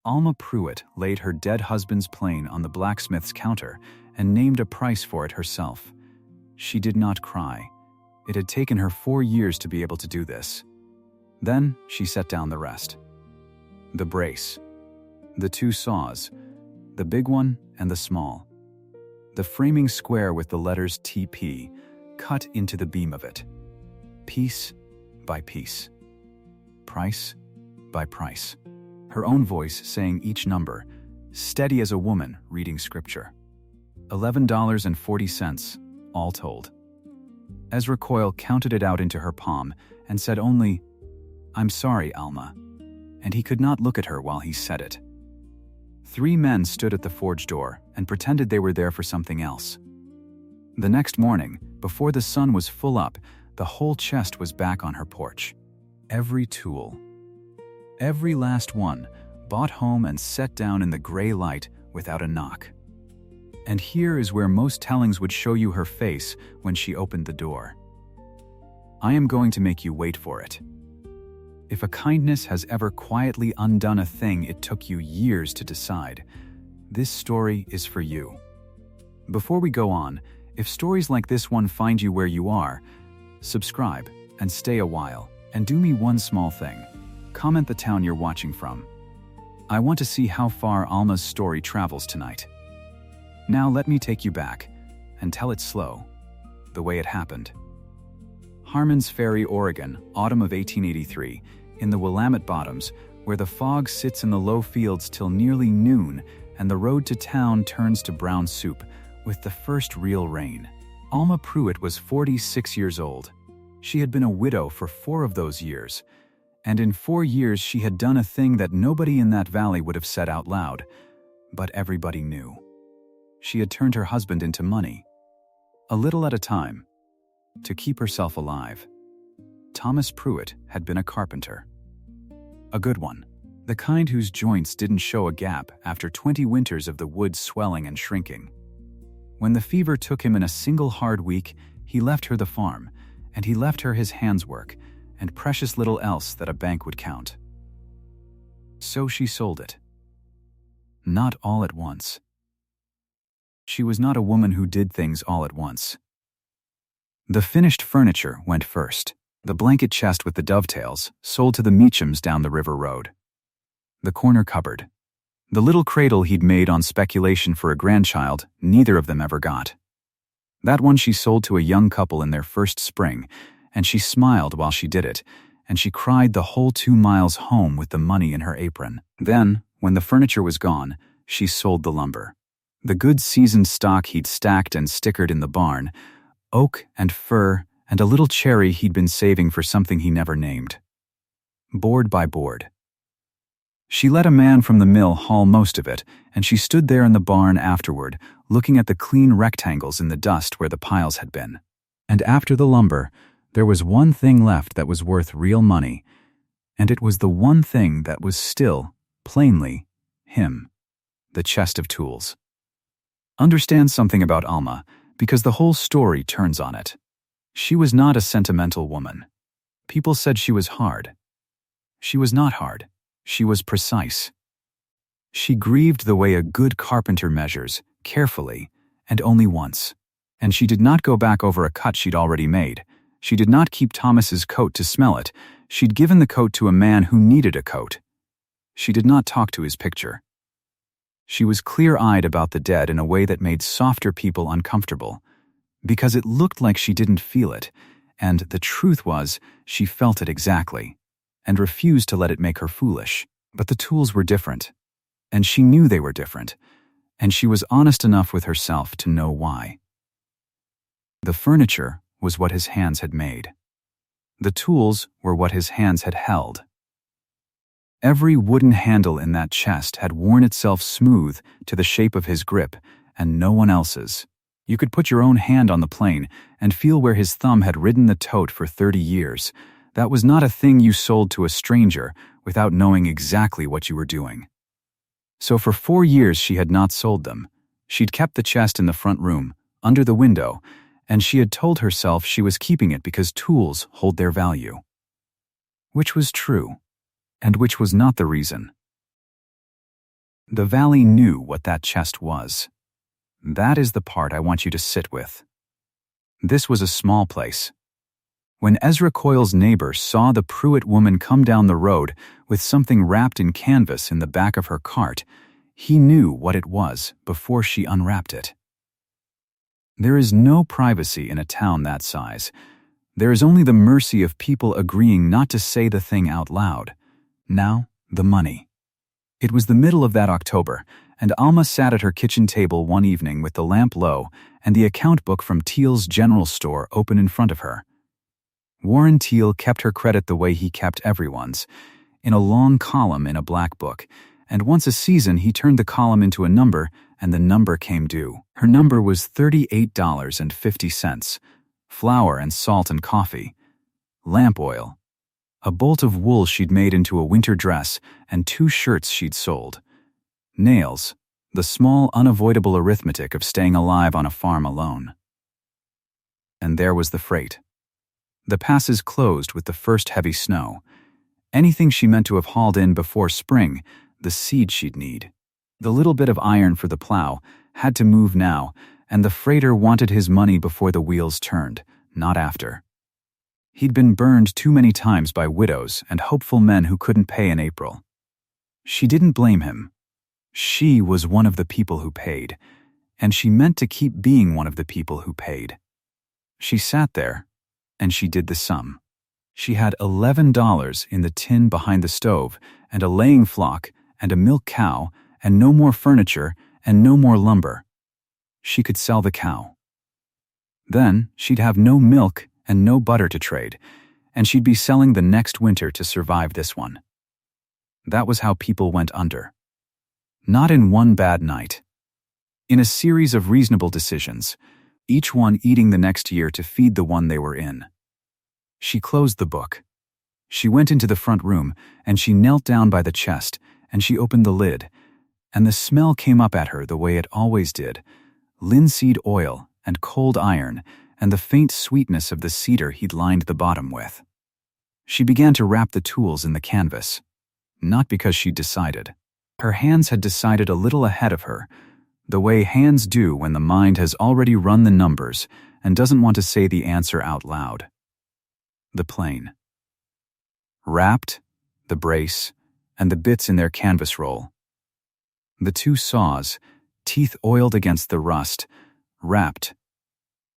Alma Prewitt laid her dead husband's plane on the blacksmith's counter and named a price for it herself. She did not cry. It had taken her 4 years to be able to do this. Then she set down the rest. The brace. The 2 saws. The big one and the small. The framing square with the letters TP cut into the beam of it. Piece by piece. Price by price. Her own voice saying each number, steady as a woman reading scripture. $11.40, all told. Ezra Coyle counted it out into her palm and said only, "I'm sorry, Alma," and he could not look at her while he said it. 3 men stood at the forge door and pretended they were there for something else. The next morning, before the sun was full up, the whole chest was back on her porch. Every tool. Every last one, bought home and set down in the gray light without a knock. And here is where most tellings would show you her face when she opened the door. I am going to make you wait for it. If a kindness has ever quietly undone a thing it took you years to decide, this story is for you. Before we go on, if stories like this one find you where you are, subscribe and stay a while, and do me one small thing. Comment the town you're watching from. I want to see how far Alma's story travels tonight. Now let me take you back and tell it slow, the way it happened. Harmons Ferry, Oregon, autumn of 1883, in the Willamette Bottoms, where the fog sits in the low fields till nearly noon and the road to town turns to brown soup with the first real rain. Alma Prewitt was 46 years old. She had been a widow for 4 of those years, and in 4 years she had done a thing that nobody in that valley would have said out loud, but everybody knew. She had turned her husband into money, a little at a time, to keep herself alive. Thomas Prewitt had been a carpenter. A good one, the kind whose joints didn't show a gap after 20 winters of the wood swelling and shrinking. When the fever took him in a single hard week, he left her the farm, and he left her his hands' work, and precious little else that a bank would count. So she sold it. Not all at once. She was not a woman who did things all at once. The finished furniture went first. The blanket chest with the dovetails, sold to the Meachams down the river road. The corner cupboard. The little cradle he'd made on speculation for a grandchild, neither of them ever got. That one she sold to a young couple in their first spring, and she smiled while she did it, and she cried the whole 2 miles home with the money in her apron. Then, when the furniture was gone, she sold the lumber. The good seasoned stock he'd stacked and stickered in the barn, oak and fir and a little cherry he'd been saving for something he never named. Board by board. She let a man from the mill haul most of it, and she stood there in the barn afterward, looking at the clean rectangles in the dust where the piles had been. And after the lumber, there was one thing left that was worth real money, and it was the one thing that was still, plainly, him. The chest of tools. Understand something about Alma, because the whole story turns on it. She was not a sentimental woman. People said she was hard. She was not hard. She was precise. She grieved the way a good carpenter measures, carefully, and only once. And she did not go back over a cut she'd already made. She did not keep Thomas's coat to smell it. She'd given the coat to a man who needed a coat. She did not talk to his picture. She was clear-eyed about the dead in a way that made softer people uncomfortable, because it looked like she didn't feel it, and the truth was, she felt it exactly, and refused to let it make her foolish. But the tools were different, and she knew they were different, and she was honest enough with herself to know why. The furniture was what his hands had made. The tools were what his hands had held. Every wooden handle in that chest had worn itself smooth to the shape of his grip, and no one else's. You could put your own hand on the plane and feel where his thumb had ridden the tote for 30 years. That was not a thing you sold to a stranger without knowing exactly what you were doing. So for 4 years she had not sold them. She'd kept the chest in the front room, under the window, and she had told herself she was keeping it because tools hold their value. Which was true, and which was not the reason. The valley knew what that chest was. That is the part I want you to sit with. This was a small place. When Ezra Coyle's neighbor saw the Prewitt woman come down the road with something wrapped in canvas in the back of her cart, he knew what it was before she unwrapped it. There is no privacy in a town that size. There is only the mercy of people agreeing not to say the thing out loud. Now, the money. It was the middle of that October, and Alma sat at her kitchen table one evening with the lamp low and the account book from Teal's general store open in front of her. Warren Teal kept her credit the way he kept everyone's, in a long column in a black book, and once a season he turned the column into a number, and the number came due. Her number was $38.50, flour and salt and coffee, lamp oil, a bolt of wool she'd made into a winter dress, and 2 shirts she'd sold, nails, the small unavoidable arithmetic of staying alive on a farm alone. And there was the freight. The passes closed with the first heavy snow. Anything she meant to have hauled in before spring, the seed she'd need. The little bit of iron for the plow had to move now, and the freighter wanted his money before the wheels turned, not after. He'd been burned too many times by widows and hopeful men who couldn't pay in April. She didn't blame him. She was one of the people who paid, and she meant to keep being one of the people who paid. She sat there, and she did the sum. She had $11 in the tin behind the stove, and a laying flock, and a milk cow, and no more furniture, and no more lumber. She could sell the cow. Then she'd have no milk and no butter to trade, and she'd be selling the next winter to survive this one. That was how people went under. Not in one bad night. In a series of reasonable decisions, each one eating the next year to feed the one they were in. She closed the book. She went into the front room, and she knelt down by the chest, and she opened the lid, and the smell came up at her the way it always did, linseed oil and cold iron and the faint sweetness of the cedar he'd lined the bottom with. She began to wrap the tools in the canvas, not because she'd decided. Her hands had decided a little ahead of her, the way hands do when the mind has already run the numbers and doesn't want to say the answer out loud. The plane. Wrapped, the brace, and the bits in their canvas roll. The 2 saws, teeth oiled against the rust, wrapped.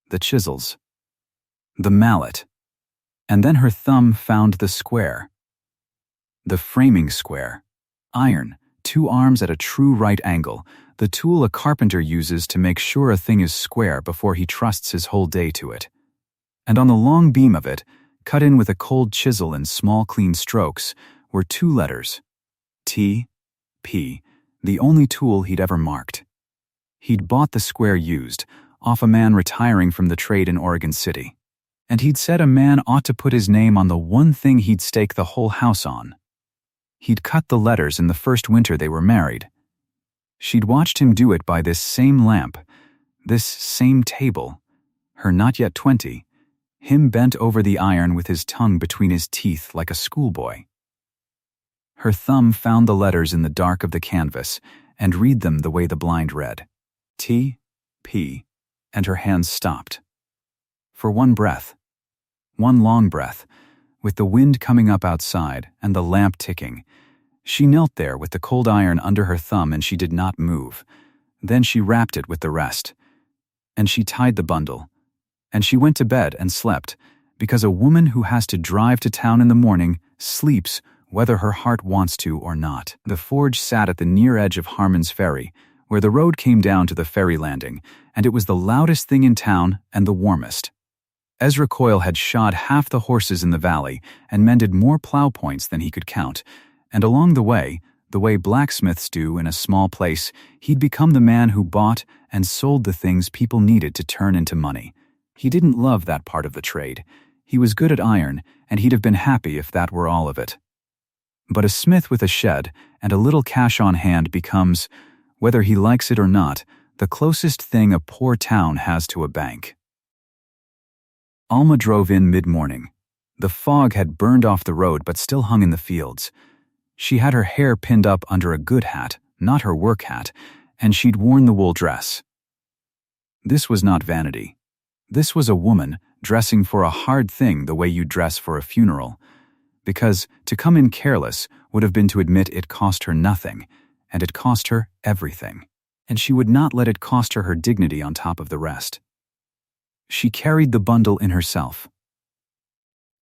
The chisels. The mallet. And then her thumb found the square. The framing square. Iron, 2 arms at a true right angle, the tool a carpenter uses to make sure a thing is square before he trusts his whole day to it. And on the long beam of it, cut in with a cold chisel in small clean strokes, were 2 letters. T. P. The only tool he'd ever marked. He'd bought the square used, off a man retiring from the trade in Oregon City. And he'd said a man ought to put his name on the one thing he'd stake the whole house on. He'd cut the letters in the first winter they were married. She'd watched him do it by this same lamp, this same table, her not yet 20, him bent over the iron with his tongue between his teeth like a schoolboy. Her thumb found the letters in the dark of the canvas and read them the way the blind read. T, P, and her hands stopped. For one breath, one long breath, with the wind coming up outside and the lamp ticking, she knelt there with the cold iron under her thumb and she did not move. Then she wrapped it with the rest. And she tied the bundle. And she went to bed and slept, because a woman who has to drive to town in the morning sleeps whether her heart wants to or not. The forge sat at the near edge of Harmon's Ferry, where the road came down to the ferry landing, and it was the loudest thing in town and the warmest. Ezra Coyle had shod half the horses in the valley and mended more plow points than he could count, and along the way blacksmiths do in a small place, he'd become the man who bought and sold the things people needed to turn into money. He didn't love that part of the trade. He was good at iron, and he'd have been happy if that were all of it. But a smith with a shed and a little cash on hand becomes, whether he likes it or not, the closest thing a poor town has to a bank. Alma drove in mid-morning. The fog had burned off the road but still hung in the fields. She had her hair pinned up under a good hat, not her work hat, and she'd worn the wool dress. This was not vanity. This was a woman dressing for a hard thing the way you dress for a funeral, because to come in careless would have been to admit it cost her nothing, and it cost her everything, and she would not let it cost her her dignity on top of the rest. She carried the bundle in herself.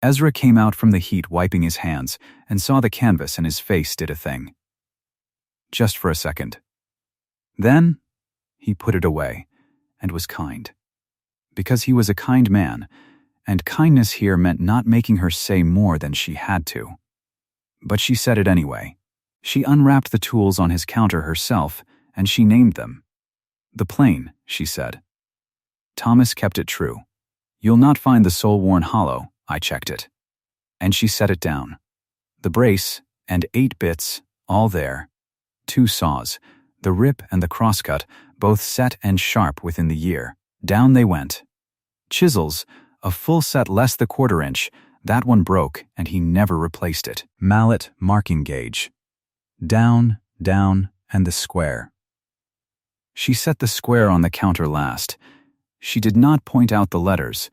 Ezra came out from the heat wiping his hands and saw the canvas, and his face did a thing. Just for a second. Then he put it away and was kind. Because he was a kind man, and kindness here meant not making her say more than she had to. But she said it anyway. She unwrapped the tools on his counter herself, and she named them. "The plane," she said. Thomas kept it true. "You'll not find the sole-worn hollow, I checked it." And she set it down. The brace, and 8 bits, all there. 2 saws, the rip and the crosscut, both set and sharp within the year. Down they went. Chisels, a full set less the 1/4 inch, that one broke and he never replaced it. Mallet, marking gauge. Down, and the square. She set the square on the counter last. She did not point out the letters.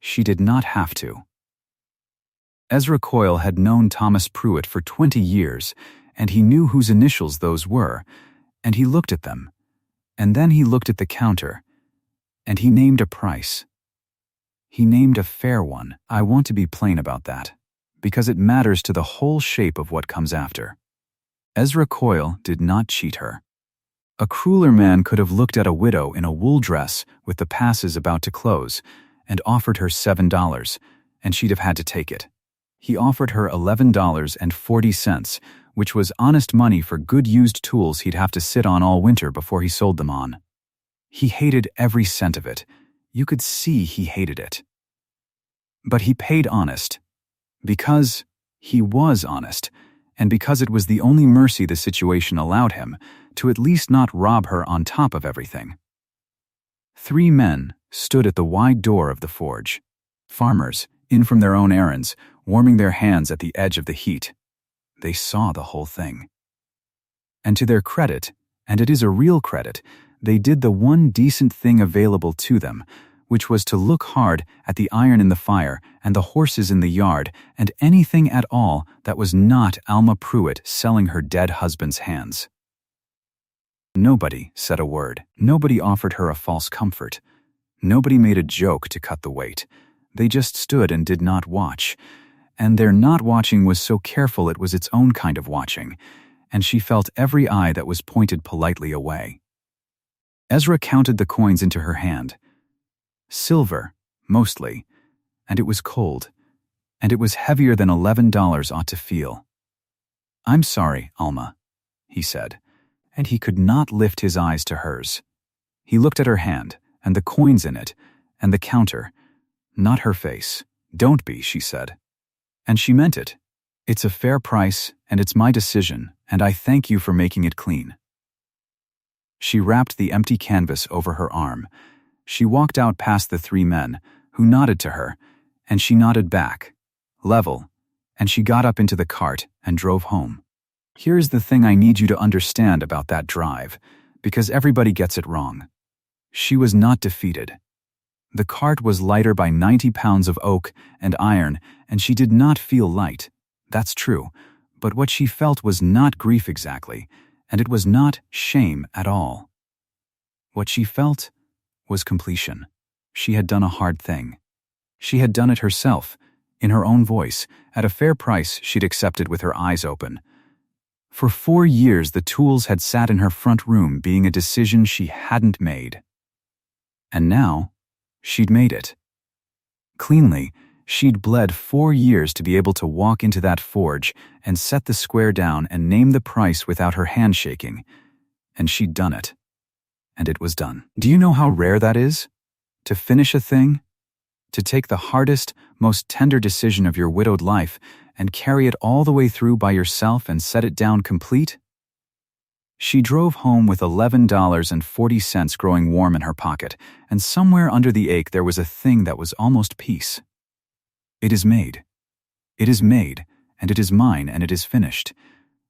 She did not have to. Ezra Coyle had known Thomas Prewitt for 20 years, and he knew whose initials those were, and he looked at them. And then he looked at the counter, and he named a price. He named a fair one. I want to be plain about that, because it matters to the whole shape of what comes after. Ezra Coyle did not cheat her. A crueler man could have looked at a widow in a wool dress with the passes about to close and offered her $7, and she'd have had to take it. He offered her $11.40, which was honest money for good used tools he'd have to sit on all winter before he sold them on. He hated every cent of it. You could see he hated it. But he paid honest. Because he was honest, and because it was the only mercy the situation allowed him, to at least not rob her on top of everything. 3 men stood at the wide door of the forge. Farmers, in from their own errands, warming their hands at the edge of the heat. They saw the whole thing. And to their credit, and it is a real credit, they did the one decent thing available to them, which was to look hard at the iron in the fire and the horses in the yard and anything at all that was not Alma Prewitt selling her dead husband's hands. Nobody said a word. Nobody offered her a false comfort. Nobody made a joke to cut the weight. They just stood and did not watch. And their not watching was so careful it was its own kind of watching, and she felt every eye that was pointed politely away. Ezra counted the coins into her hand. Silver, mostly, and it was cold, and it was heavier than $11 ought to feel. "I'm sorry, Alma," he said, and he could not lift his eyes to hers. He looked at her hand, and the coins in it, and the counter, not her face. "Don't be," she said. And she meant it. "It's a fair price, and it's my decision, and I thank you for making it clean." She wrapped the empty canvas over her arm. She walked out past the 3 men, who nodded to her, and she nodded back, level, and she got up into the cart and drove home. Here's the thing I need you to understand about that drive, because everybody gets it wrong. She was not defeated. The cart was lighter by 90 pounds of oak and iron, and she did not feel light. That's true, but what she felt was not grief exactly, and it was not shame at all. What she felt was completion. She had done a hard thing. She had done it herself, in her own voice, at a fair price she'd accepted with her eyes open. For 4 years the tools had sat in her front room being a decision she hadn't made. And now, she'd made it. Cleanly, she'd bled 4 years to be able to walk into that forge and set the square down and name the price without her hand shaking. And she'd done it. And it was done. Do you know how rare that is? To finish a thing? To take the hardest, most tender decision of your widowed life and carry it all the way through by yourself and set it down complete? She drove home with $11.40 growing warm in her pocket, and somewhere under the ache there was a thing that was almost peace. It is made. It is made, and it is mine, and it is finished.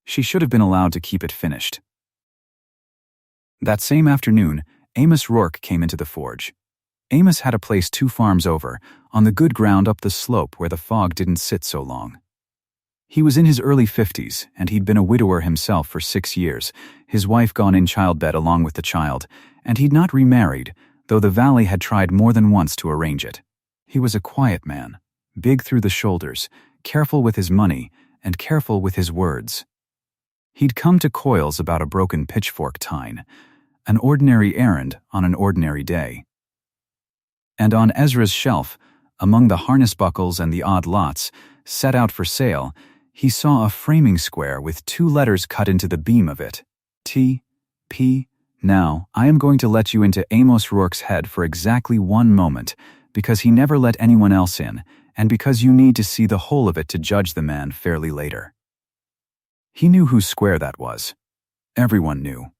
She should have been allowed to keep it finished. That same afternoon, Amos Rourke came into the forge. Amos had a place 2 farms over, on the good ground up the slope where the fog didn't sit so long. He was in his early 50s, and he'd been a widower himself for 6 years, his wife gone in childbed along with the child, and he'd not remarried, though the valley had tried more than once to arrange it. He was a quiet man, big through the shoulders, careful with his money, and careful with his words. He'd come to Coyle's about a broken pitchfork tine, an ordinary errand on an ordinary day. And on Ezra's shelf, among the harness buckles and the odd lots, set out for sale, he saw a framing square with 2 letters cut into the beam of it. T. P. Now, I am going to let you into Amos Rourke's head for exactly 1 moment, because he never let anyone else in, and because you need to see the whole of it to judge the man fairly later. He knew whose square that was. Everyone knew.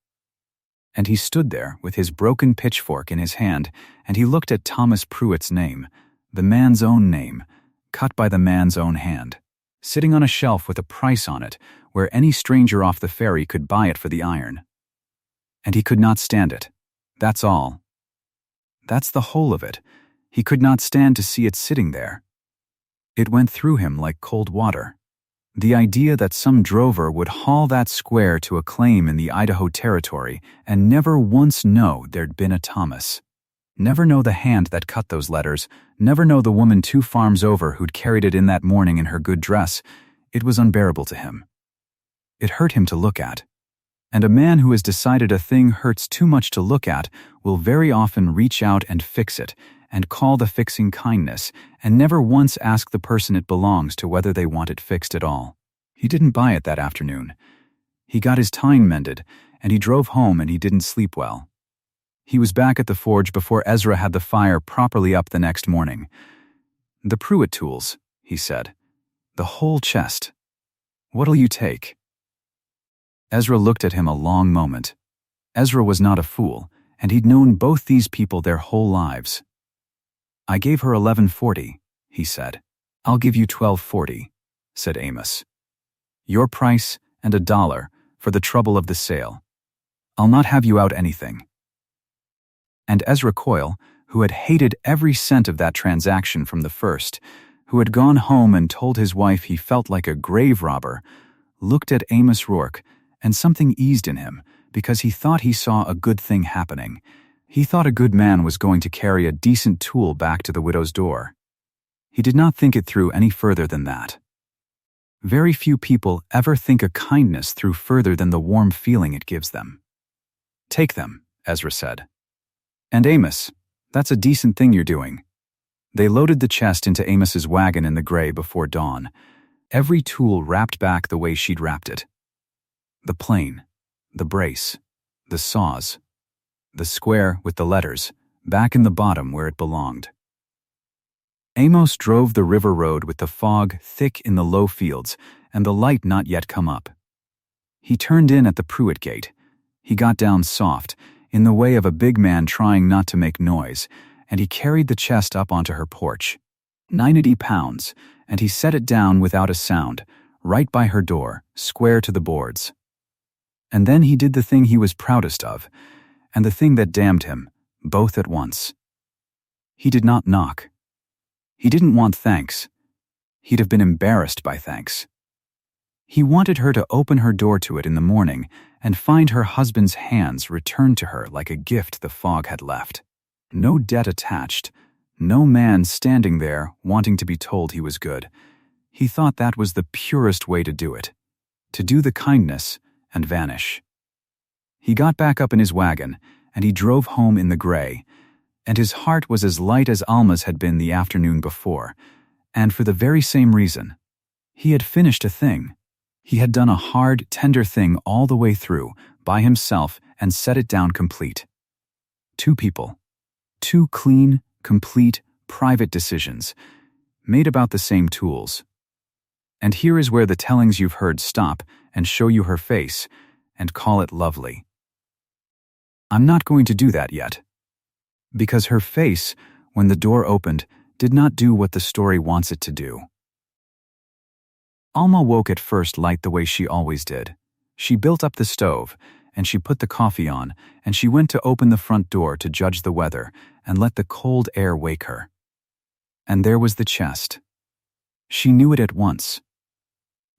And he stood there with his broken pitchfork in his hand, and he looked at Thomas Prewitt's name, the man's own name, cut by the man's own hand, sitting on a shelf with a price on it, where any stranger off the ferry could buy it for the iron. And he could not stand it. That's all. That's the whole of it. He could not stand to see it sitting there. It went through him like cold water. The idea that some drover would haul that square to a claim in the Idaho Territory and never once know there'd been a Thomas. Never know the hand that cut those letters, never know the woman 2 farms over who'd carried it in that morning in her good dress, it was unbearable to him. It hurt him to look at. And a man who has decided a thing hurts too much to look at will very often reach out and fix it, and call the fixing kindness, and never once ask the person it belongs to whether they want it fixed at all. He didn't buy it that afternoon. He got his tine mended, and he drove home and he didn't sleep well. He was back at the forge before Ezra had the fire properly up the next morning. "The Prewitt tools," he said. "The whole chest. What'll you take?" Ezra looked at him a long moment. Ezra was not a fool, and he'd known both these people their whole lives. "I gave her $11.40, he said. "I'll give you $12.40, said Amos. "Your price and $1 for the trouble of the sale. I'll not have you out anything." And Ezra Coyle, who had hated every cent of that transaction from the first, who had gone home and told his wife he felt like a grave robber, looked at Amos Rourke, and something eased in him, because he thought he saw a good thing happening. He thought a good man was going to carry a decent tool back to the widow's door. He did not think it through any further than that. Very few people ever think a kindness through further than the warm feeling it gives them. "Take them," Ezra said. "And Amos, that's a decent thing you're doing." They loaded the chest into Amos's wagon in the gray before dawn, every tool wrapped back the way she'd wrapped it. The plane, the brace, the saws, the square with the letters, back in the bottom where it belonged. Amos drove the river road with the fog thick in the low fields and the light not yet come up. He turned in at the Prewitt gate. He got down soft, in the way of a big man trying not to make noise, and he carried the chest up onto her porch. 90 pounds, and he set it down without a sound, right by her door, square to the boards. And then he did the thing he was proudest of, and the thing that damned him, both at once. He did not knock. He didn't want thanks. He'd have been embarrassed by thanks. He wanted her to open her door to it in the morning and find her husband's hands returned to her like a gift the fog had left. No debt attached, no man standing there wanting to be told he was good. He thought that was the purest way to do it, to do the kindness and vanish. He got back up in his wagon, and he drove home in the gray, and his heart was as light as Alma's had been the afternoon before, and for the very same reason. He had finished a thing. He had done a hard, tender thing all the way through, by himself, and set it down complete. 2 people. 2 clean, complete, private decisions, made about the same tools. And here is where the tellings you've heard stop and show you her face, and call it lovely. I'm not going to do that yet. Because her face, when the door opened, did not do what the story wants it to do. Alma woke at first light the way she always did. She built up the stove, and she put the coffee on, and she went to open the front door to judge the weather and let the cold air wake her. And there was the chest. She knew it at once.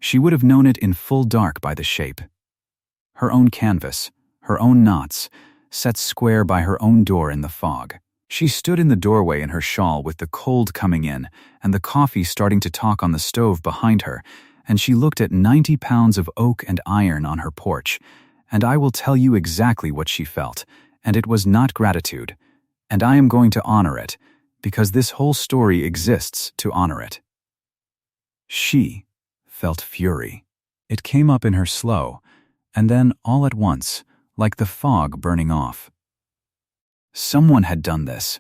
She would have known it in full dark by the shape. Her own canvas, her own knots, set square by her own door in the fog. She stood in the doorway in her shawl with the cold coming in and the coffee starting to talk on the stove behind her, and she looked at 90 pounds of oak and iron on her porch, and I will tell you exactly what she felt, and it was not gratitude, and I am going to honor it, because this whole story exists to honor it. She felt fury. It came up in her slow, and then all at once, like the fog burning off. Someone had done this.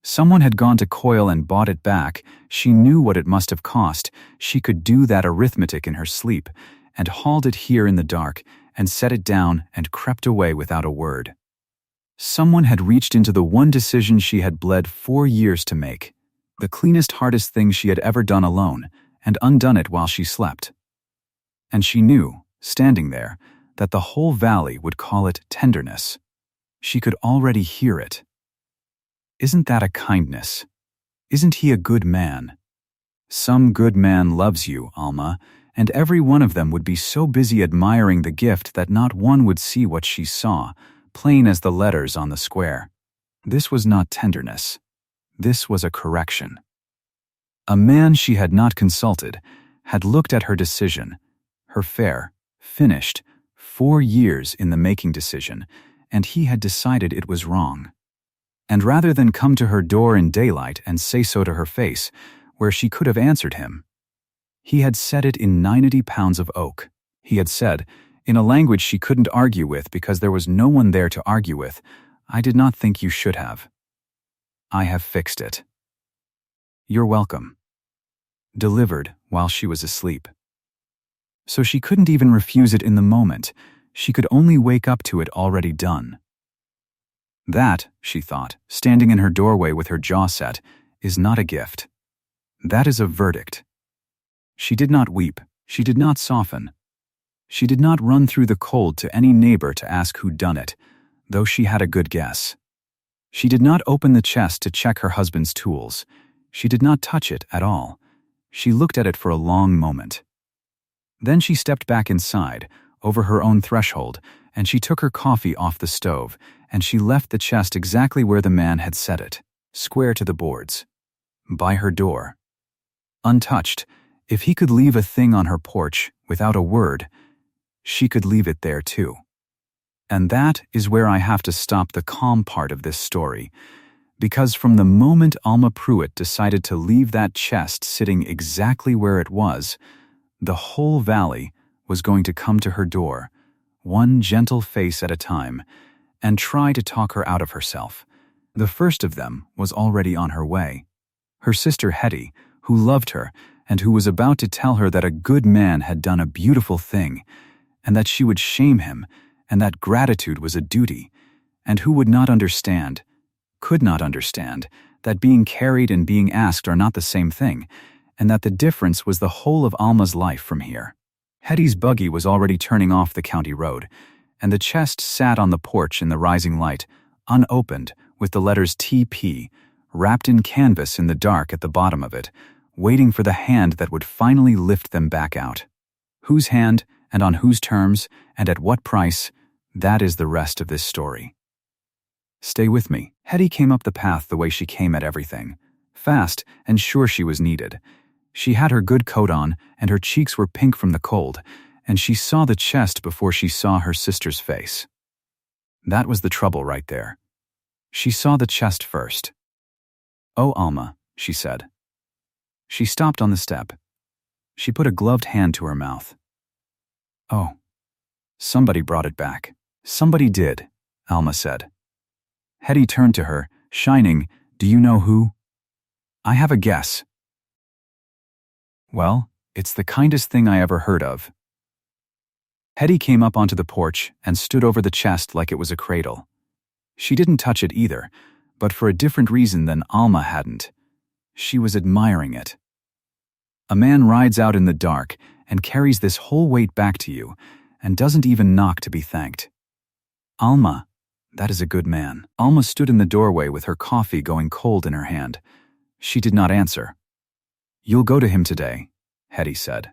Someone had gone to Coyle and bought it back. She knew what it must have cost. She could do that arithmetic in her sleep, and hauled it here in the dark, and set it down and crept away without a word. Someone had reached into the one decision she had bled 4 years to make, the cleanest, hardest thing she had ever done alone, and undone it while she slept. And she knew, standing there, that the whole valley would call it tenderness. She could already hear it. Isn't that a kindness? Isn't he a good man? Some good man loves you, Alma, and every one of them would be so busy admiring the gift that not one would see what she saw, plain as the letters on the square. This was not tenderness. This was a correction. A man she had not consulted had looked at her decision, her fair, finished, 4 years in the making decision, and he had decided it was wrong. And rather than come to her door in daylight and say so to her face, where she could have answered him, he had said it in 90 pounds of oak. He had said, in a language she couldn't argue with because there was no one there to argue with, I did not think you should have. I have fixed it. You're welcome. Delivered while she was asleep. So she couldn't even refuse it in the moment. She could only wake up to it already done. That, she thought, standing in her doorway with her jaw set, is not a gift. That is a verdict. She did not weep. She did not soften. She did not run through the cold to any neighbor to ask who'd done it, though she had a good guess. She did not open the chest to check her husband's tools. She did not touch it at all. She looked at it for a long moment. Then she stepped back inside, over her own threshold, and she took her coffee off the stove, and she left the chest exactly where the man had set it, square to the boards, by her door. Untouched, if he could leave a thing on her porch without a word, she could leave it there too. And that is where I have to stop the calm part of this story, because from the moment Alma Prewitt decided to leave that chest sitting exactly where it was, the whole valley was going to come to her door, one gentle face at a time, and try to talk her out of herself. The first of them was already on her way. Her sister Hetty, who loved her and who was about to tell her that a good man had done a beautiful thing, and that she would shame him, and that gratitude was a duty, and who would not understand, could not understand, that being carried and being asked are not the same thing, and that the difference was the whole of Alma's life from here. Hetty's buggy was already turning off the county road, and the chest sat on the porch in the rising light, unopened, with the letters TP, wrapped in canvas in the dark at the bottom of it, waiting for the hand that would finally lift them back out. Whose hand, and on whose terms, and at what price, that is the rest of this story. Stay with me. Hetty came up the path the way she came at everything, fast and sure she was needed. She had her good coat on, and her cheeks were pink from the cold, and she saw the chest before she saw her sister's face. That was the trouble right there. She saw the chest first. "Oh, Alma," she said. She stopped on the step. She put a gloved hand to her mouth. "Oh, somebody brought it back." "Somebody did," Alma said. Hetty turned to her, shining. "Do you know who?" "I have a guess." "Well, it's the kindest thing I ever heard of." Hetty came up onto the porch and stood over the chest like it was a cradle. She didn't touch it either, but for a different reason than Alma hadn't. She was admiring it. A man rides out in the dark and carries this whole weight back to you and doesn't even knock to be thanked. Alma, that is a good man. Alma stood in the doorway with her coffee going cold in her hand. She did not answer. You'll go to him today, Hetty said.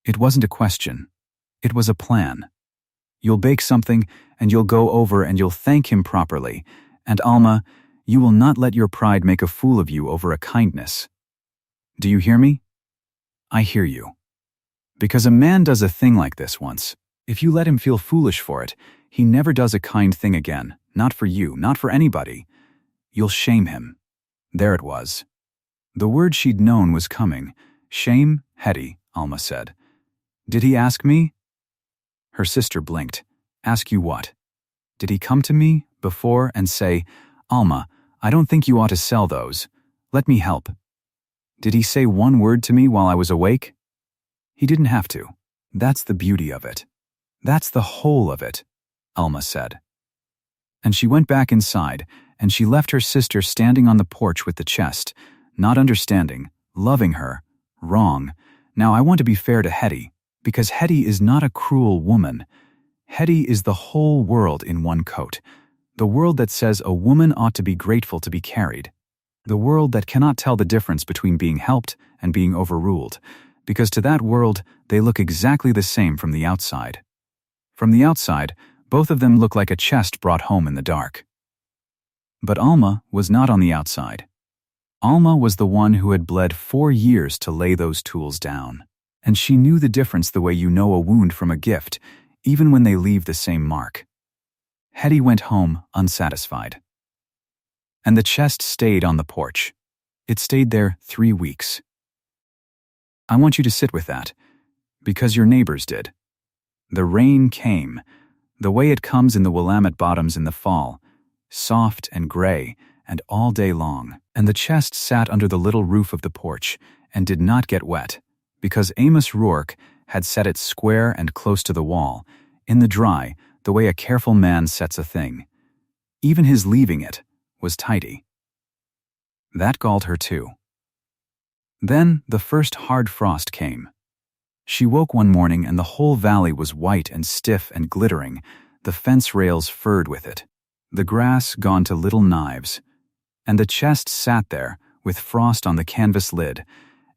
It wasn't a question. It was a plan. You'll bake something, and you'll go over and you'll thank him properly. And Alma, you will not let your pride make a fool of you over a kindness. Do you hear me? I hear you. Because a man does a thing like this once. If you let him feel foolish for it, he never does a kind thing again. Not for you, not for anybody. You'll shame him. There it was. The word she'd known was coming. Shame, Hetty, Alma said. Did he ask me? Her sister blinked. Ask you what? Did he come to me before and say, Alma, I don't think you ought to sell those. Let me help. Did he say one word to me while I was awake? He didn't have to. That's the beauty of it. That's the whole of it, Alma said. And she went back inside, and she left her sister standing on the porch with the chest, not understanding, loving her, wrong. Now I want to be fair to Hetty, because Hetty is not a cruel woman. Hetty is the whole world in one coat. The world that says a woman ought to be grateful to be carried. The world that cannot tell the difference between being helped and being overruled, because to that world they look exactly the same from the outside. From the outside, both of them look like a chest brought home in the dark. But Alma was not on the outside. Alma was the one who had bled 4 years to lay those tools down, and she knew the difference the way you know a wound from a gift, even when they leave the same mark. Hetty went home unsatisfied. And the chest stayed on the porch. It stayed there 3 weeks. I want you to sit with that, because your neighbors did. The rain came, the way it comes in the Willamette bottoms in the fall, soft and gray and all day long, and the chest sat under the little roof of the porch and did not get wet, because Amos Rourke had set it square and close to the wall, in the dry, the way a careful man sets a thing. Even his leaving it was tidy. That galled her too. Then the first hard frost came. She woke one morning and the whole valley was white and stiff and glittering, the fence rails furred with it, the grass gone to little knives, and the chest sat there with frost on the canvas lid,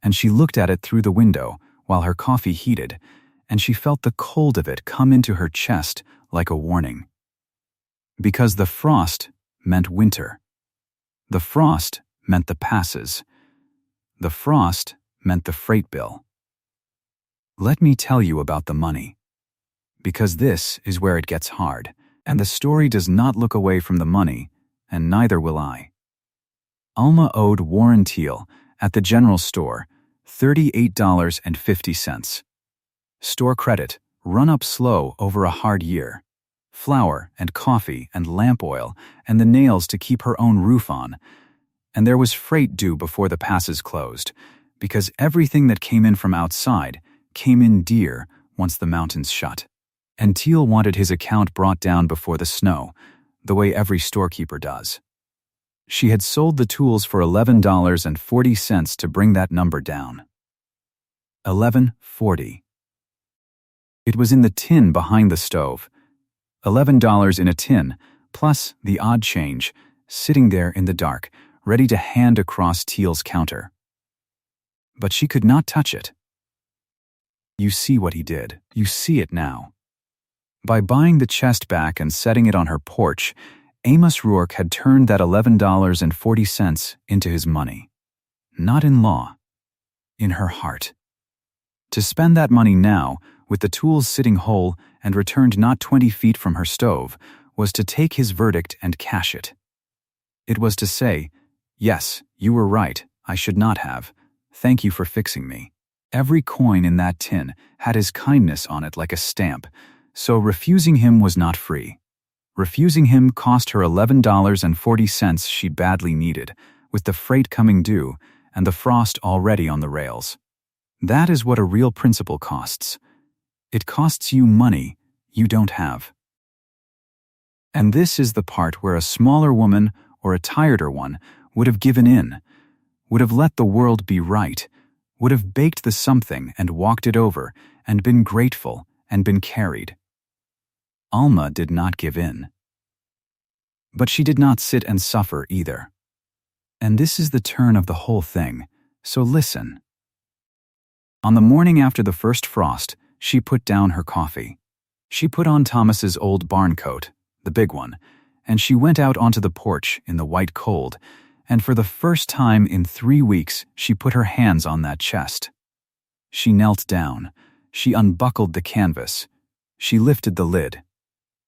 and she looked at it through the window while her coffee heated, and she felt the cold of it come into her chest like a warning. Because the frost meant winter. The frost meant the passes. The frost meant the freight bill. Let me tell you about the money. Because this is where it gets hard, and the story does not look away from the money, and neither will I. Alma owed Warren Teal, at the general store, $38.50. Store credit, run up slow over a hard year. Flour and coffee and lamp oil and the nails to keep her own roof on. And there was freight due before the passes closed, because everything that came in from outside came in dear once the mountains shut. And Teal wanted his account brought down before the snow, the way every storekeeper does. She had sold the tools for $11.40 to bring that number down. $11.40. It was in the tin behind the stove. $11 in a tin, plus the odd change, sitting there in the dark, ready to hand across Teal's counter. But she could not touch it. You see what he did. You see it now. By buying the chest back and setting it on her porch, Amos Rourke had turned that $11.40 into his money. Not in law. In her heart. To spend that money now, with the tools sitting whole and returned not 20 feet from her stove, was to take his verdict and cash it. It was to say, yes, you were right, I should not have. Thank you for fixing me. Every coin in that tin had his kindness on it like a stamp, so refusing him was not free. Refusing him cost her $11.40 she badly needed, with the freight coming due and the frost already on the rails. That is what a real principle costs. It costs you money you don't have. And this is the part where a smaller woman or a tireder one would have given in, would have let the world be right, would have baked the something and walked it over and been grateful and been carried. Alma did not give in. But she did not sit and suffer either. And this is the turn of the whole thing, so listen. On the morning after the first frost, she put down her coffee. She put on Thomas's old barn coat, the big one, and she went out onto the porch in the white cold, and for the first time in 3 weeks she put her hands on that chest. She knelt down, she unbuckled the canvas, she lifted the lid,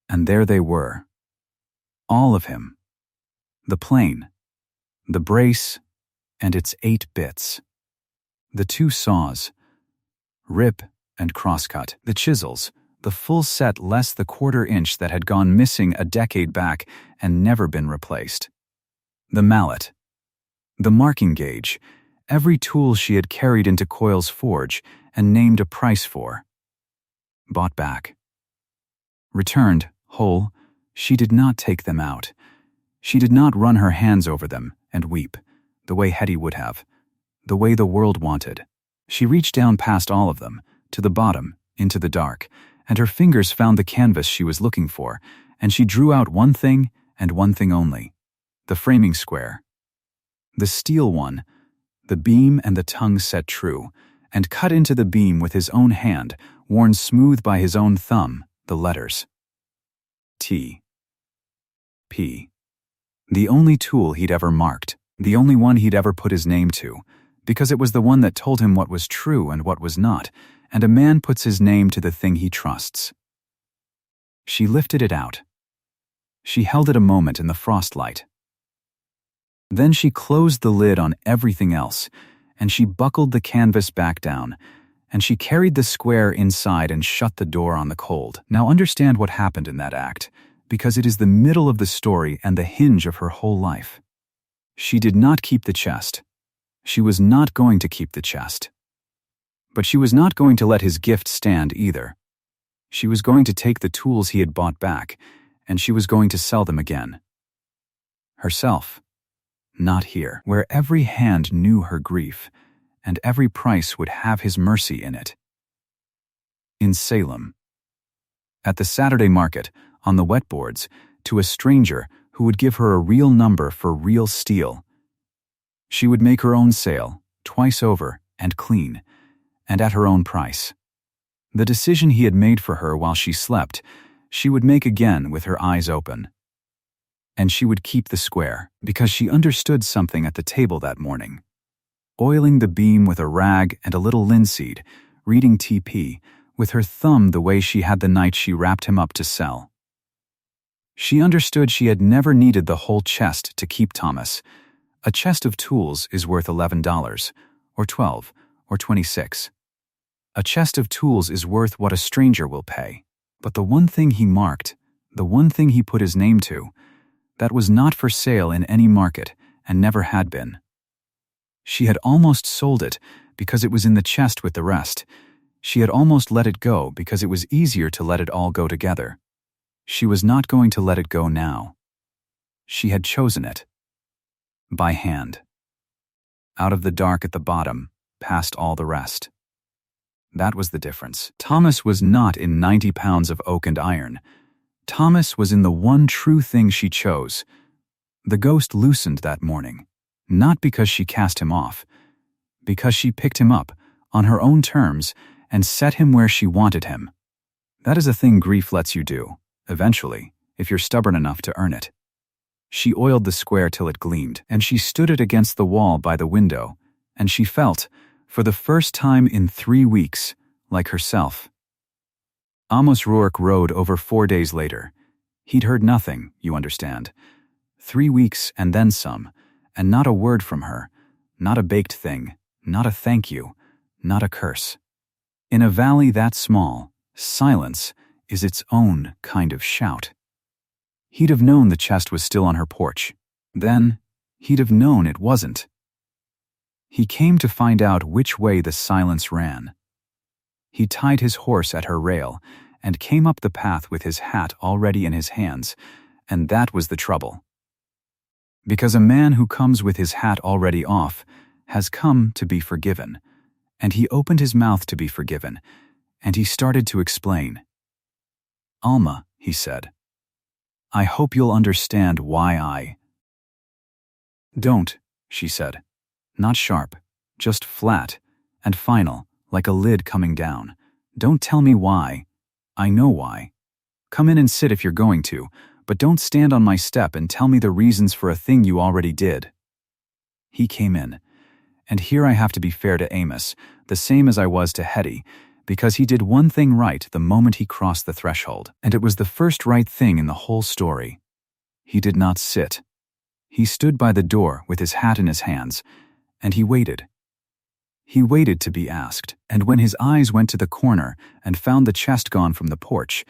and there they were. All of him. The plane, the brace, and its 8 bits. The 2 saws, rip and crosscut, the chisels, the full set less the 1/4 inch that had gone missing a decade back and never been replaced. The mallet, the marking gauge, every tool she had carried into Coyle's forge and named a price for. Bought back. Returned, whole, she did not take them out. She did not run her hands over them and weep, the way Hetty would have, the way the world wanted. She reached down past all of them, to the bottom, into the dark, and her fingers found the canvas she was looking for, and she drew out one thing and one thing only, the framing square. The steel one, the beam and the tongue set true, and cut into the beam with his own hand, worn smooth by his own thumb, the letters. T. P. The only tool he'd ever marked, the only one he'd ever put his name to, because it was the one that told him what was true and what was not, and a man puts his name to the thing he trusts. She lifted it out. She held it a moment in the frostlight. Then she closed the lid on everything else, and she buckled the canvas back down, and she carried the square inside and shut the door on the cold. Now understand what happened in that act, because it is the middle of the story and the hinge of her whole life. She did not keep the chest. She was not going to keep the chest. But she was not going to let his gift stand either. She was going to take the tools he had bought back, and she was going to sell them again. Herself. Not here, where every hand knew her grief, and every price would have his mercy in it. In Salem. At the Saturday market, on the wetboards, to a stranger who would give her a real number for real steel. She would make her own sale, twice over, and clean, and at her own price. The decision he had made for her while she slept, she would make again with her eyes open. And she would keep the square, because she understood something at the table that morning. Oiling the beam with a rag and a little linseed, reading TP, with her thumb the way she had the night she wrapped him up to sell. She understood she had never needed the whole chest to keep Thomas. A chest of tools is worth $11, or $12, or $26. A chest of tools is worth what a stranger will pay. But the one thing he marked, the one thing he put his name to, that was not for sale in any market and never had been. She had almost sold it because it was in the chest with the rest. She had almost let it go because it was easier to let it all go together. She was not going to let it go now. She had chosen it. By hand. Out of the dark at the bottom, past all the rest. That was the difference. Thomas was not in 90 pounds of oak and iron. Thomas was in the one true thing she chose. The ghost loosened that morning, not because she cast him off, because she picked him up, on her own terms, and set him where she wanted him. That is a thing grief lets you do, eventually, if you're stubborn enough to earn it. She oiled the square till it gleamed, and she stood it against the wall by the window, and she felt, for the first time in 3 weeks, like herself. Amos Rourke rode over 4 days later. He'd heard nothing, you understand. 3 weeks and then some, and not a word from her, not a baked thing, not a thank you, not a curse. In a valley that small, silence is its own kind of shout. He'd have known the chest was still on her porch. Then, he'd have known it wasn't. He came to find out which way the silence ran. He tied his horse at her rail and came up the path with his hat already in his hands, and that was the trouble. Because a man who comes with his hat already off has come to be forgiven, and he opened his mouth to be forgiven, and he started to explain. "Alma," he said, I hope you'll understand why I don't, she said. Not sharp, just flat and final, like a lid coming down. Don't tell me why. I know why. Come in and sit if you're going to, but don't stand on my step and tell me the reasons for a thing you already did. He came in, and here I have to be fair to Amos, the same as I was to Hetty, because he did one thing right the moment he crossed the threshold, and it was the first right thing in the whole story. He did not sit. He stood by the door with his hat in his hands, and he waited. He waited to be asked, and when his eyes went to the corner and found the chest gone from the porch,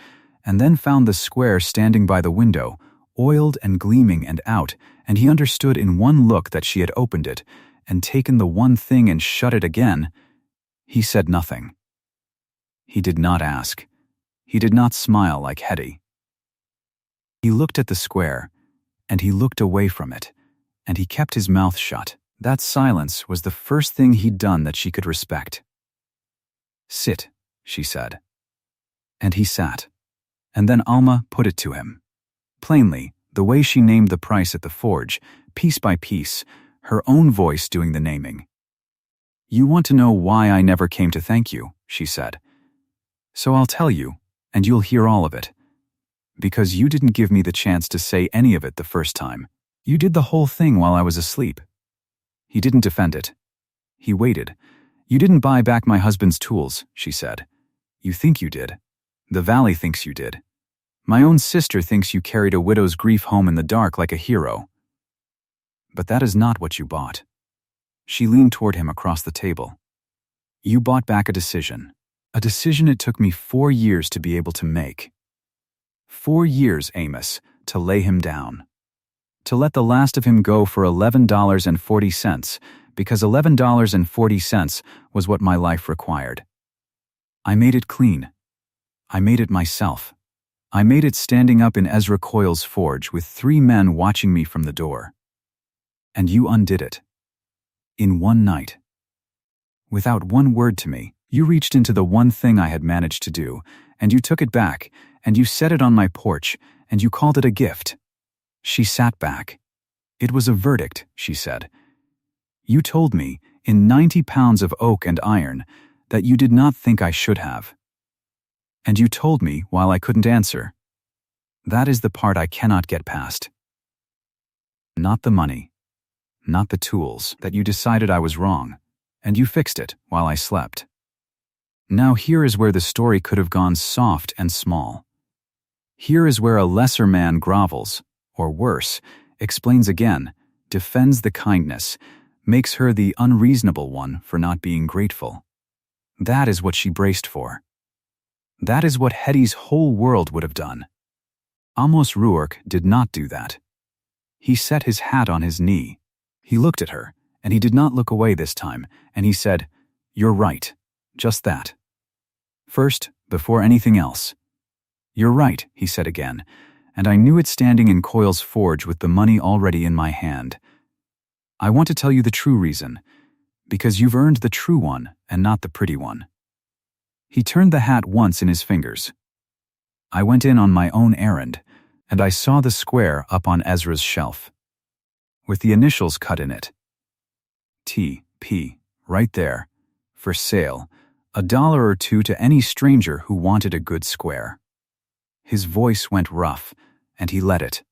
and then found the square standing by the window, oiled and gleaming and out, and he understood in one look that she had opened it and taken the one thing and shut it again, he said nothing. He did not ask. He did not smile like Hetty. He looked at the square, and he looked away from it, and he kept his mouth shut. That silence was the first thing he'd done that she could respect. Sit, she said. And he sat. And then Alma put it to him. Plainly, the way she named the price at the forge, piece by piece, her own voice doing the naming. You want to know why I never came to thank you, she said. So I'll tell you, and you'll hear all of it. Because you didn't give me the chance to say any of it the first time. You did the whole thing while I was asleep. He didn't defend it. He waited. You didn't buy back my husband's tools, she said. You think you did. The valley thinks you did. My own sister thinks you carried a widow's grief home in the dark like a hero. But that is not what you bought. She leaned toward him across the table. You bought back a decision it took me 4 years to be able to make. 4 years, Amos, to lay him down. To let the last of him go for $11.40, because $11.40 was what my life required. I made it clean. I made it myself. I made it standing up in Ezra Coyle's forge with 3 men watching me from the door. And you undid it. In one night. Without one word to me, you reached into the one thing I had managed to do, and you took it back, and you set it on my porch, and you called it a gift. She sat back. It was a verdict, she said. You told me, in 90 pounds of oak and iron, that you did not think I should have. And you told me while I couldn't answer. That is the part I cannot get past. Not the money. Not the tools, that you decided I was wrong, and you fixed it while I slept. Now here is where the story could have gone soft and small. Here is where a lesser man grovels, or worse, explains again, defends the kindness, makes her the unreasonable one for not being grateful. That is what she braced for. That is what Hetty's whole world would have done. Amos Ruark did not do that. He set his hat on his knee. He looked at her, and he did not look away this time, and he said, You're right. Just that. First, before anything else. You're right, he said again, and I knew it standing in Coyle's forge with the money already in my hand. I want to tell you the true reason, because you've earned the true one and not the pretty one. He turned the hat once in his fingers. I went in on my own errand, and I saw the square up on Ezra's shelf, with the initials cut in it. T.P. right there, for sale, $1 or $2 to any stranger who wanted a good square. His voice went rough, and he let it.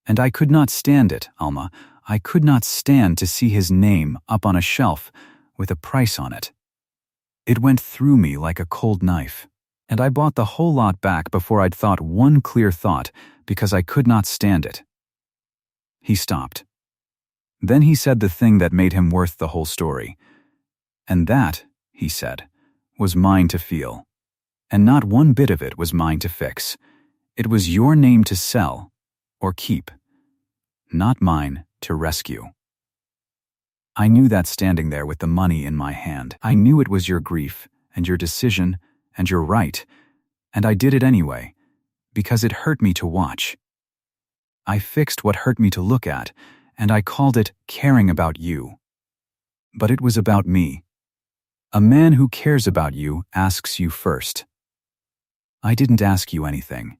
And I could not stand it, Alma. I could not stand to see his name up on a shelf with a price on it. It went through me like a cold knife, and I bought the whole lot back before I'd thought one clear thought because I could not stand it. He stopped. Then he said the thing that made him worth the whole story. And that, he said, was mine to feel. And not one bit of it was mine to fix. It was your name to sell, or keep. Not mine to rescue. I knew that standing there with the money in my hand. I knew it was your grief, and your decision, and your right, and I did it anyway, because it hurt me to watch. I fixed what hurt me to look at, and I called it caring about you. But it was about me. A man who cares about you asks you first. I didn't ask you anything.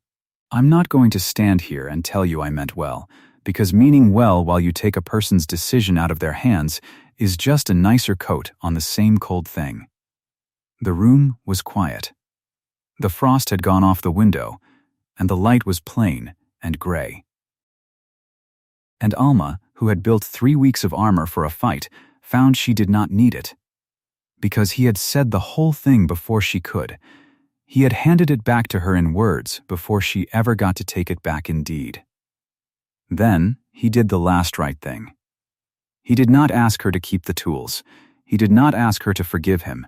I'm not going to stand here and tell you I meant well, because meaning well while you take a person's decision out of their hands is just a nicer coat on the same cold thing. The room was quiet. The frost had gone off the window, and the light was plain and gray. And Alma, who had built 3 weeks of armor for a fight, found she did not need it. Because he had said the whole thing before she could. He had handed it back to her in words before she ever got to take it back in deed. Then he did the last right thing. He did not ask her to keep the tools. He did not ask her to forgive him.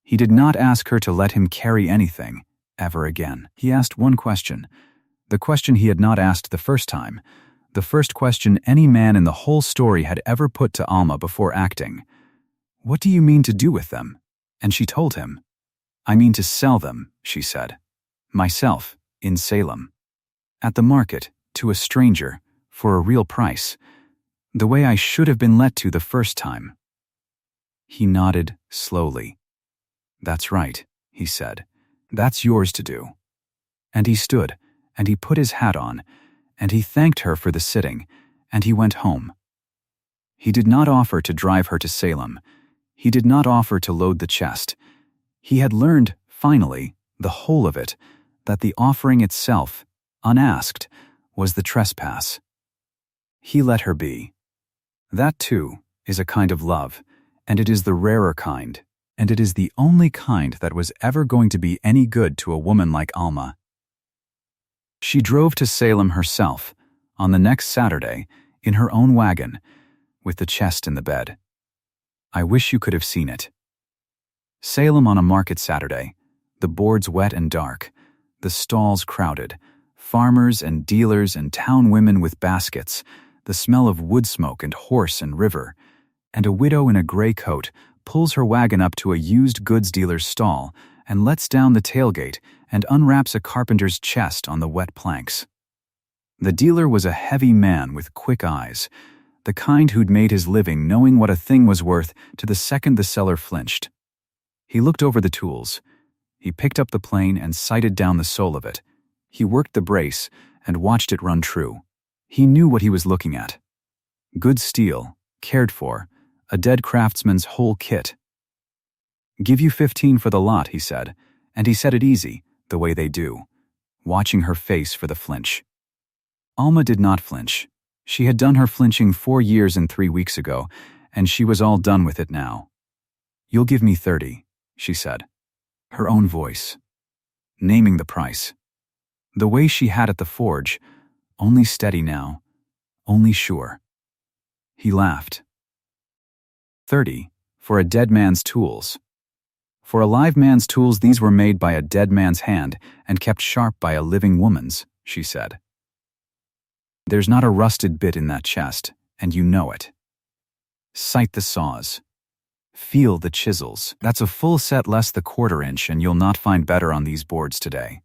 He did not ask her to let him carry anything, ever again. He asked one question, the question he had not asked the first time, the first question any man in the whole story had ever put to Alma before acting. "What do you mean to do with them?" And she told him. "I mean to sell them," she said. "Myself, in Salem. At the market, to a stranger, for a real price. The way I should have been let to the first time." He nodded slowly. "That's right," he said. "That's yours to do." And he stood, and he put his hat on, and he thanked her for the sitting, and he went home. He did not offer to drive her to Salem. He did not offer to load the chest. He had learned, finally, the whole of it, that the offering itself, unasked, was the trespass. He let her be. That, too, is a kind of love, and it is the rarer kind, and it is the only kind that was ever going to be any good to a woman like Alma. She drove to Salem herself, on the next Saturday, in her own wagon, with the chest in the bed. I wish you could have seen it. Salem on a market Saturday, the boards wet and dark, the stalls crowded, farmers and dealers and town women with baskets, the smell of wood smoke and horse and river, and a widow in a gray coat pulls her wagon up to a used goods dealer's stall and lets down the tailgate and unwraps a carpenter's chest on the wet planks. The dealer was a heavy man with quick eyes, the kind who'd made his living knowing what a thing was worth to the second the seller flinched. He looked over the tools. He picked up the plane and sighted down the sole of it. He worked the brace and watched it run true. He knew what he was looking at. Good steel, cared for, a dead craftsman's whole kit. "Give you 15 for the lot," he said, and he said it easy, the way they do, watching her face for the flinch. Alma did not flinch. She had done her flinching 4 years and 3 weeks ago, and she was all done with it now. "You'll give me 30, she said. Her own voice. Naming the price. The way she had at the forge, only steady now, only sure. He laughed. 30, for a dead man's tools. For a live man's tools, these were made by a dead man's hand and kept sharp by a living woman's, she said. There's not a rusted bit in that chest, and you know it. Sight the saws. Feel the chisels. That's a full set less the 1/4 inch, and you'll not find better on these boards today.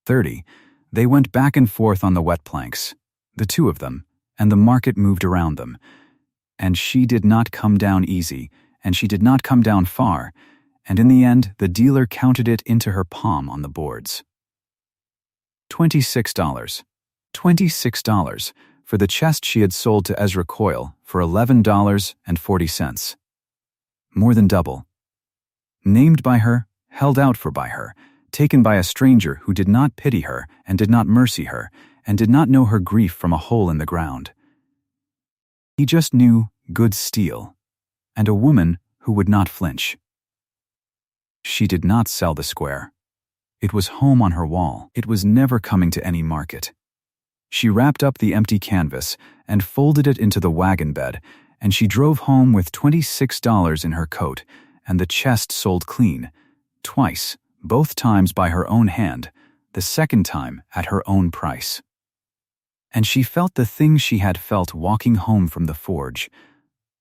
30. They went back and forth on the wet planks, the two of them, and the market moved around them. And she did not come down easy, and she did not come down far, and in the end the dealer counted it into her palm on the boards. $26. $26 for the chest she had sold to Ezra Coyle for $11.40. More than double. Named by her, held out for by her, taken by a stranger who did not pity her and did not mercy her and did not know her grief from a hole in the ground. He just knew good steel, and a woman who would not flinch. She did not sell the square. It was home on her wall. It was never coming to any market. She wrapped up the empty canvas and folded it into the wagon bed, and she drove home with $26 in her coat, and the chest sold clean, twice, both times by her own hand, the second time at her own price. And she felt the thing she had felt walking home from the forge,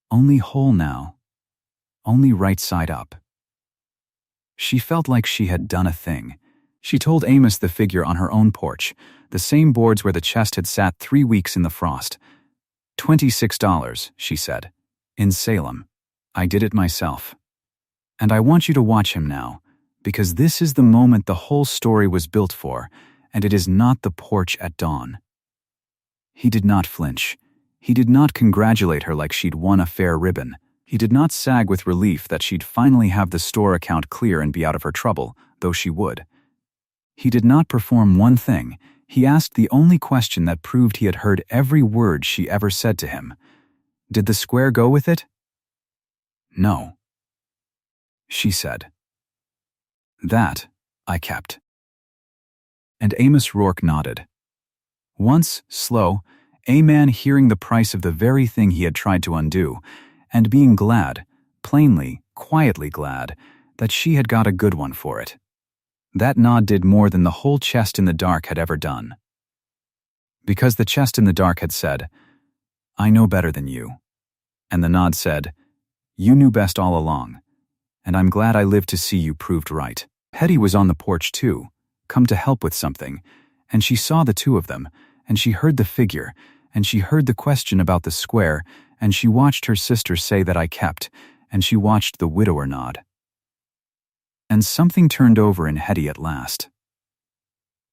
only whole now, only right side up. She felt like she had done a thing. She told Amos the figure on her own porch, the same boards where the chest had sat 3 weeks in the frost. $26, she said, in Salem. I did it myself. And I want you to watch him now, because this is the moment the whole story was built for, and it is not the porch at dawn. He did not flinch. He did not congratulate her like she'd won a fair ribbon. He did not sag with relief that she'd finally have the store account clear and be out of her trouble, though she would. He did not perform one thing. He asked the only question that proved he had heard every word she ever said to him. Did the square go with it? No. She said. That I kept. And Amos Rourke nodded. Once, slow, a man hearing the price of the very thing he had tried to undo, and being glad, plainly, quietly glad, that she had got a good one for it. That nod did more than the whole chest in the dark had ever done. Because the chest in the dark had said, I know better than you. And the nod said, you knew best all along, and I'm glad I lived to see you proved right. Hetty was on the porch too, come to help with something, and she saw the two of them, and she heard the figure, and she heard the question about the square, and she watched her sister say that I kept, and she watched the widower nod. And something turned over in Hetty at last.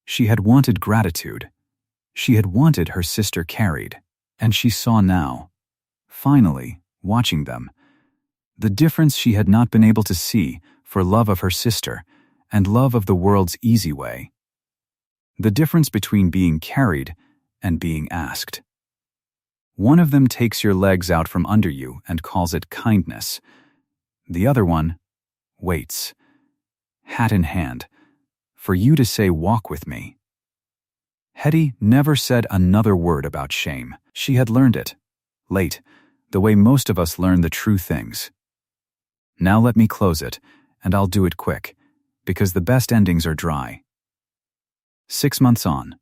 She had wanted gratitude. She had wanted her sister carried, and she saw now, finally, watching them, the difference she had not been able to see for love of her sister and love of the world's easy way. The difference between being carried and being asked. One of them takes your legs out from under you and calls it kindness. The other one waits, hat in hand, for you to say, walk with me. Hetty never said another word about shame. She had learned it, late, the way most of us learn the true things. Now let me close it, and I'll do it quick, because the best endings are dry. 6 months on.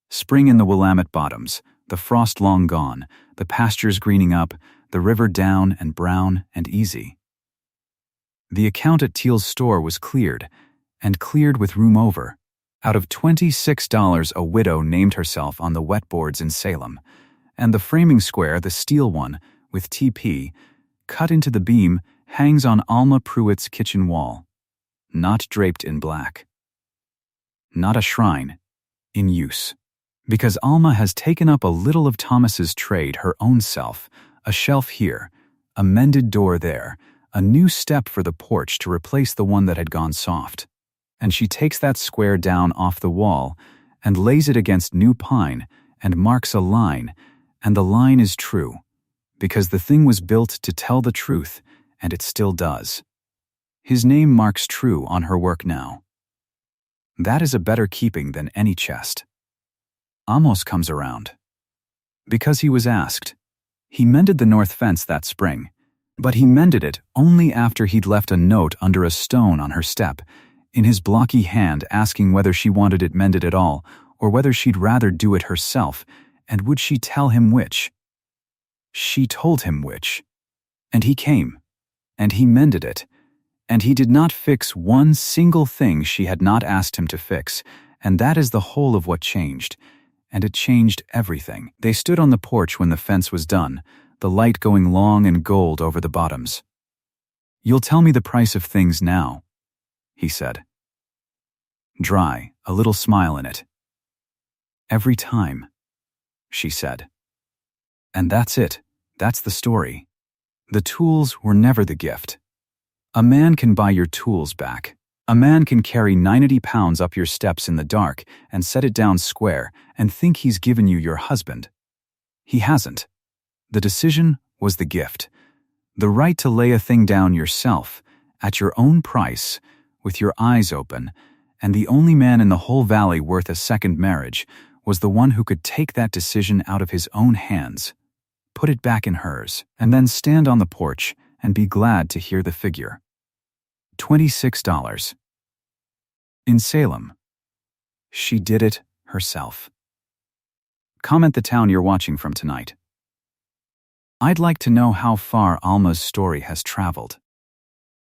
Spring in the Willamette bottoms, the frost long gone, the pastures greening up, the river down and brown and easy. The account at Teal's store was cleared, and cleared with room over. Out of $26 a widow named herself on the wet boards in Salem, and the framing square, the steel one, with TP, cut into the beam, hangs on Alma Prewitt's kitchen wall, not draped in black. Not a shrine, in use. Because Alma has taken up a little of Thomas's trade her own self, a shelf here, a mended door there, a new step for the porch to replace the one that had gone soft. And she takes that square down off the wall and lays it against new pine and marks a line, and the line is true, because the thing was built to tell the truth, and it still does. His name marks true on her work now. That is a better keeping than any chest. Amos comes around. Because he was asked. He mended the north fence that spring, but he mended it only after he'd left a note under a stone on her step, in his blocky hand asking whether she wanted it mended at all, or whether she'd rather do it herself, and would she tell him which. She told him which. And he came, and he mended it, and he did not fix one single thing she had not asked him to fix, and that is the whole of what changed, and it changed everything. They stood on the porch when the fence was done, the light going long and gold over the bottoms. You'll tell me the price of things now, he said. Dry, a little smile in it. Every time, she said. And that's it, that's the story. The tools were never the gift. A man can buy your tools back. A man can carry 90 pounds up your steps in the dark and set it down square and think he's given you your husband. He hasn't. The decision was the gift. The right to lay a thing down yourself, at your own price, with your eyes open, and the only man in the whole valley worth a second marriage was the one who could take that decision out of his own hands, put it back in hers, and then stand on the porch and be glad to hear the figure. $26. In Salem. She did it herself. Comment the town you're watching from tonight. I'd like to know how far Alma's story has traveled.